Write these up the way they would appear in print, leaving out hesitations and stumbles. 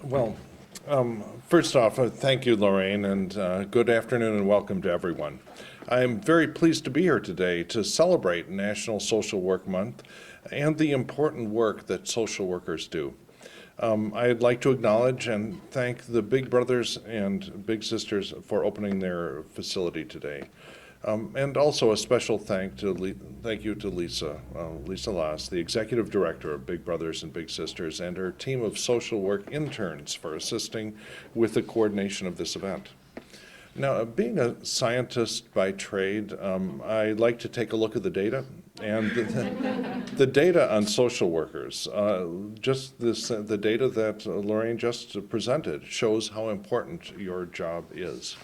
Well, first off, thank you, Lorraine, and good afternoon and welcome to everyone. I am very pleased to be here today to celebrate National Social Work Month and the important work that social workers do. I'd like to acknowledge and thank the Big Brothers and Big Sisters for opening their facility today. And also a special thank you to Lisa Loss, the Executive Director of Big Brothers and Big Sisters, and her team of social work interns for assisting with the coordination of this event. Now, being a scientist by trade, I like to take a look at the data, and the data on social workers, the data that Lorraine just presented shows how important your job is.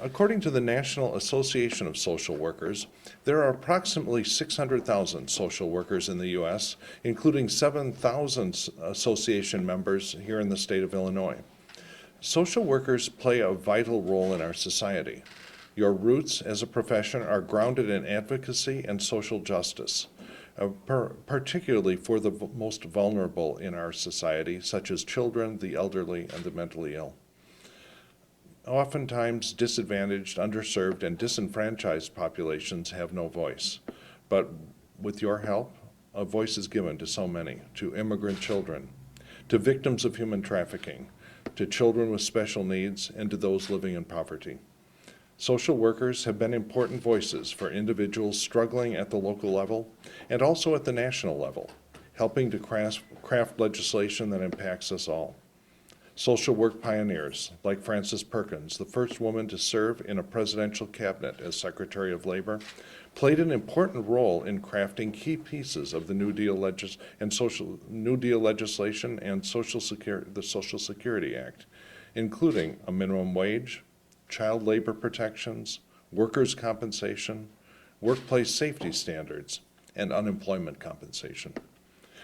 According to the National Association of Social Workers, there are approximately 600,000 social workers in the U.S., including 7,000 association members here in the state of Illinois. Social workers play a vital role in our society. Your roots as a profession are grounded in advocacy and social justice, particularly for the most vulnerable in our society, such as children, the elderly, and the mentally ill. Oftentimes, disadvantaged, underserved, and disenfranchised populations have no voice. But with your help, a voice is given to so many, to immigrant children, to victims of human trafficking, to children with special needs, and to those living in poverty. Social workers have been important voices for individuals struggling at the local level and also at the national level, helping to craft legislation that impacts us all. Social work pioneers, like Frances Perkins, the first woman to serve in a presidential cabinet as Secretary of Labor, played an important role in crafting key pieces of the New Deal legislation and the Social Security Act, including a minimum wage, child labor protections, workers' compensation, workplace safety standards, and unemployment compensation.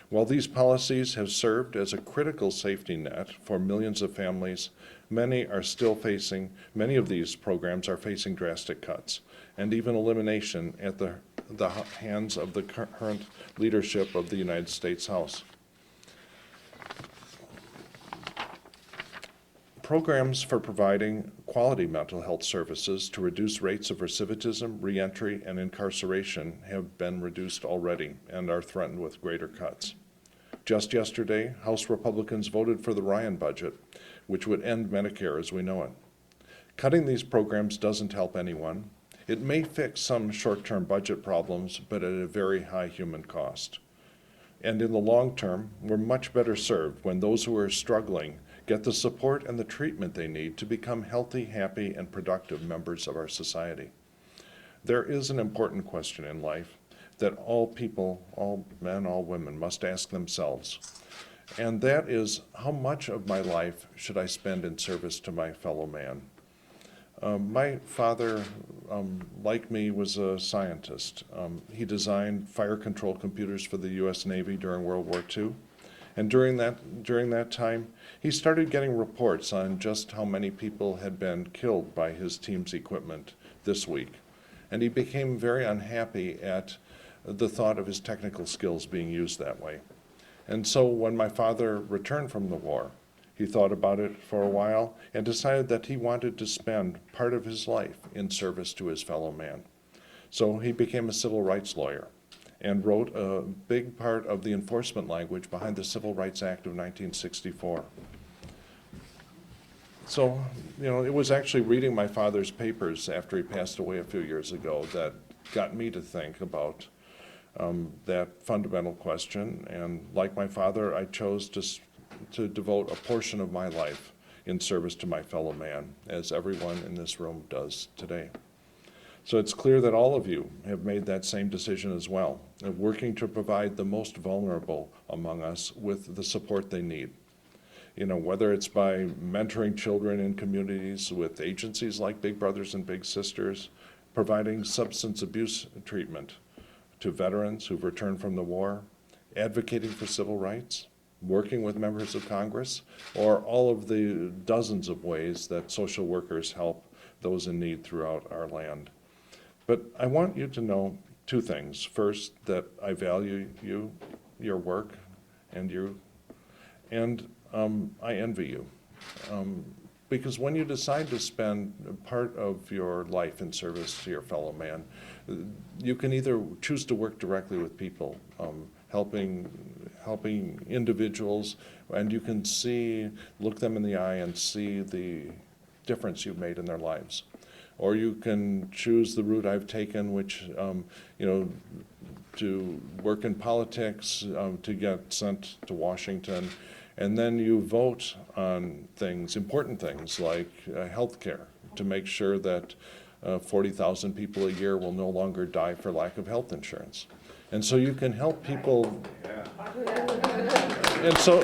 While these policies have served as a critical safety net for millions of families, many of these programs are facing drastic cuts and even elimination at the hands of the current leadership of the United States House. Programs for providing quality mental health services to reduce rates of recidivism, reentry, and incarceration have been reduced already and are threatened with greater cuts. Just yesterday, House Republicans voted for the Ryan budget, which would end Medicare as we know it. Cutting these programs doesn't help anyone. It may fix some short-term budget problems, but at a very high human cost. And in the long term, we're much better served when those who are struggling get the support and the treatment they need to become healthy, happy, and productive members of our society. There is an important question in life that all people, all men, all women, must ask themselves, and that is, how much of my life should I spend in service to my fellow man? My father, like me, was a scientist. He designed fire control computers for the U.S. Navy during World War II. And during that time, he started getting reports on just how many people had been killed by his team's equipment this week. And he became very unhappy at the thought of his technical skills being used that way. And so when my father returned from the war, he thought about it for a while and decided that he wanted to spend part of his life in service to his fellow man. So he became a civil rights lawyer and wrote a big part of the enforcement language behind the Civil Rights Act of 1964. So, it was actually reading my father's papers after he passed away a few years ago that got me to think about that fundamental question. And like my father, I chose to devote a portion of my life in service to my fellow man, as everyone in this room does today. So it's clear that all of you have made that same decision as well, working to provide the most vulnerable among us with the support they need. Whether it's by mentoring children in communities with agencies like Big Brothers and Big Sisters, providing substance abuse treatment to veterans who've returned from the war, advocating for civil rights, working with members of Congress, or all of the dozens of ways that social workers help those in need throughout our land. But I want you to know two things. First, that I value you, your work, and you. And I envy you. Because when you decide to spend part of your life in service to your fellow man, you can either choose to work directly with people, helping individuals, and you can look them in the eye and see the difference you've made in their lives. Or you can choose the route I've taken, which, to work in politics, to get sent to Washington, and then you vote on important things like health care, to make sure that 40,000 people a year will no longer die for lack of health insurance. And so you can help people. And so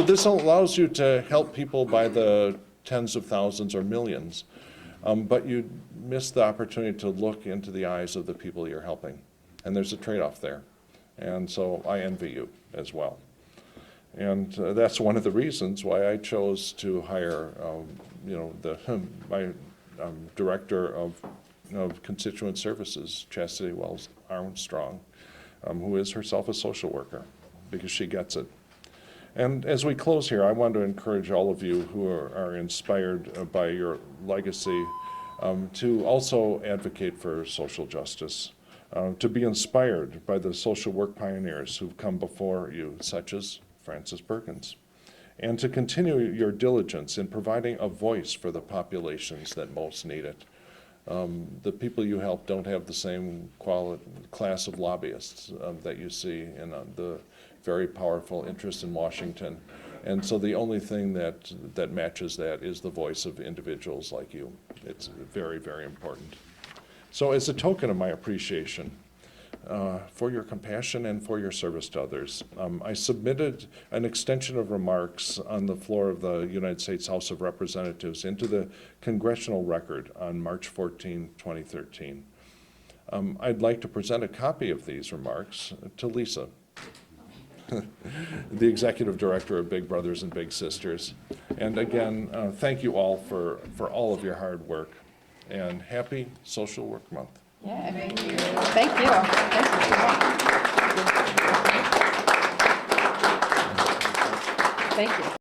this allows you to help people by the tens of thousands or millions, but you miss the opportunity to look into the eyes of the people you're helping. And there's a trade-off there. And so I envy you as well. And that's one of the reasons why I chose to hire, my director of constituent services, Chastity Wells Armstrong, who is herself a social worker, because she gets it. And as we close here, I want to encourage all of you who are inspired by your legacy to also advocate for social justice, to be inspired by the social work pioneers who've come before you, such as Frances Perkins, and to continue your diligence in providing a voice for the populations that most need it. The people you help don't have the same class of lobbyists that you see in the very powerful interest in Washington. And so the only thing that matches that is the voice of individuals like you. It's very, very important. So as a token of my appreciation for your compassion and for your service to others, I submitted an extension of remarks on the floor of the United States House of Representatives into the congressional record on March 14, 2013. I'd like to present a copy of these remarks to Lisa, the executive director of Big Brothers and Big Sisters. And again, thank you all for all of your hard work, and happy Social Work Month. Yeah, thank you. Thank you. Thank you. Thank you.